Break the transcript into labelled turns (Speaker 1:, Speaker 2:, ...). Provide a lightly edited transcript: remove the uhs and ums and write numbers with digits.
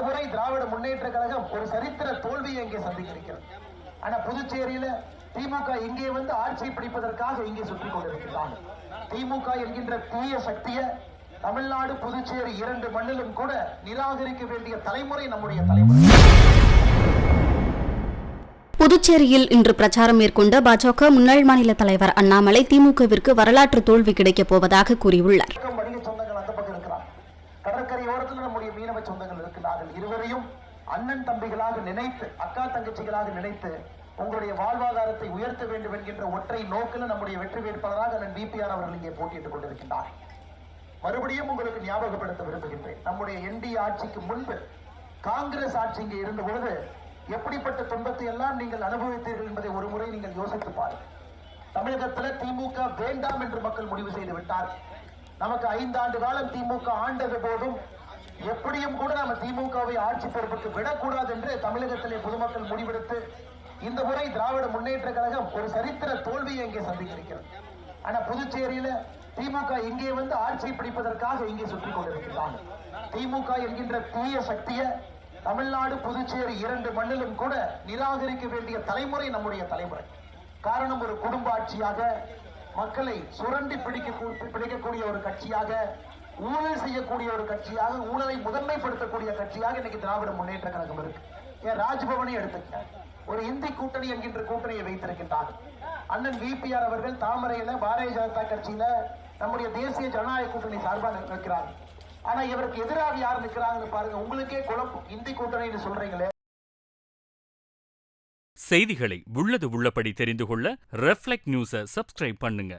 Speaker 1: முறை திராவிட முன்னேற்ற கழகம் ஒரு சரித்திர தோல்வியை இங்கே சந்திக்கிறது. ஆனா புதுச்சேரியில திமுக இங்கே வந்து ஆட்சி பிடிப்பதற்காக இங்கே சுற்றி கொண்டிருக்கிறார்கள். திமுக என்கின்ற தீய சக்தியை தமிழ்நாடு புதுச்சேரி இரண்டு மண்ணிலும் கூட நிராகரிக்க வேண்டிய தலைமுறை நம்முடைய தலைமுறை.
Speaker 2: புதுச்சேரியில் இன்று பிரச்சாரம் மேற்கொண்ட பாஜக முன்னாள் மாநில தலைவர் அண்ணாமலை திமுகவிற்கு வரலாற்று தோல்வி கிடைக்கப் போவதாக கூறியுள்ளார்.
Speaker 1: வணிக சொந்தங்கள் அந்த பக்கம் இருக்கிறார், கடற்கரையோரத்தில் நம்முடைய மீனவ சொந்தங்கள் இருக்கிறார்கள். இருவரையும் அண்ணன் தம்பிகளாக நினைத்து, அக்கா தங்கச்சிகளாக நினைத்து உங்களுடைய வாழ்வாதாரத்தை உயர்த்த வேண்டும் என்கின்ற ஒற்றை நோக்கில் நம்முடைய வெற்றி வேட்பாளராக அண்ணன் பிபிஆர் அவர்கள் இங்கே போட்டியிட்டுக் கொண்டிருக்கின்றார். மறுபடியும் உங்களுக்கு ஞாபகப்படுத்த விரும்புகின்றேன், நம்முடைய என்டிஏ ஆட்சிக்கு முன்பு காங்கிரஸ் ஆட்சி இங்கே இருந்த பொழுது எப்படிப்பட்ட துன்பத்தை எல்லாம் நீங்கள் அனுபவித்தீர்கள் என்பதை ஒரு முறை நீங்கள் யோசித்து பாருங்கள். தமிழகத்தில் திமுக வேண்டாம் என்று மக்கள் முடிவு செய்து விட்டார். நமக்கு 5 ஆண்டு காலம் திமுக ஆண்டது போதும் எப்படியும் கூட நம்ம திமுகவை ஆட்சி பொறுப்புக்கு விடக்கூடாது என்று தமிழகத்திலே பொதுமக்கள் முடிவெடுத்து இந்த முறை திராவிட முன்னேற்ற கழகம் ஒரு சரித்திர தோல்வியை இங்கே சந்திக்கிறது. ஆனா புதுச்சேரியில திமுக இங்கே வந்து ஆட்சி பிடிப்பதற்காக இங்கே சுற்றி கொண்டிருக்கிறார்கள். திமுக என்கின்ற தீய சக்தியை தமிழ்நாடு புதுச்சேரி இரண்டு மண்ணிலும் கூட நிராகரிக்க வேண்டிய தலைமுறை நம்முடைய தலைமுறை. காரணம், ஒரு குடும்ப ஆட்சியாக, மக்களை சுரண்டி பிடிக்கக்கூடிய ஒரு கட்சியாக, ஊழல் செய்யக்கூடிய ஒரு கட்சியாக, ஊழலை முதன்மைப்படுத்தக்கூடிய கட்சியாக இன்னைக்கு திராவிட முன்னேற்ற கழகம் இருக்கு. ஏன் ராஜ்பவனை எடுத்துக்க ஒரு இந்தி கூட்டணி என்கின்ற கூட்டணியை வைத்திருக்கின்றார். அண்ணன் விபிஆர் அவர்கள் தாமரையில பாரதிய ஜனதா கட்சியில நம்முடைய தேசிய ஜனநாயக கூட்டணி சார்பாக நிற்கிறார். ஆனா இவருக்கு எதிராக யார் நிற்கிறாங்கன்னு பாருங்க, உங்களுக்கே குழப்பம். இந்தி கூட்டணின்னு சொல்றீங்களே.
Speaker 3: செய்திகளை உள்ளது உள்ளபடி தெரிந்து கொள்ள ரெஃப்ளெக்ட் நியூஸை சப்ஸ்கிரைப் பண்ணுங்க.